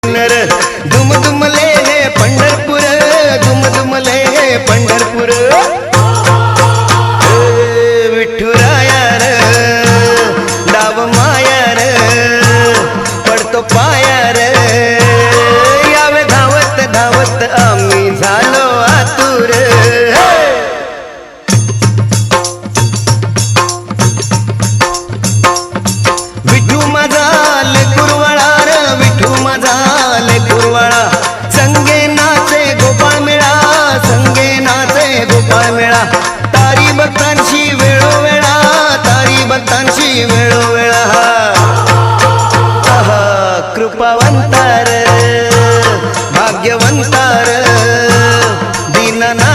घेऊन र दुमदुमले हे पंढरपूर दुमदुमले हे पंढरपूर विठुराया र डाव माया र पडतो पाया र यावे धावत धावत आम्ही झालो आतुर विठू माझा लेकुरवाळा र विठू माझा लेकुरवाळा संगे नाचे गोपाळ मेळा संगे नाचे गोपाळ मेळा तारी भक्तांशी वेळोवेळा तारी भक्तांशी वेळोवेळा कृपावंतार भाग्यवंतार दीनानाथ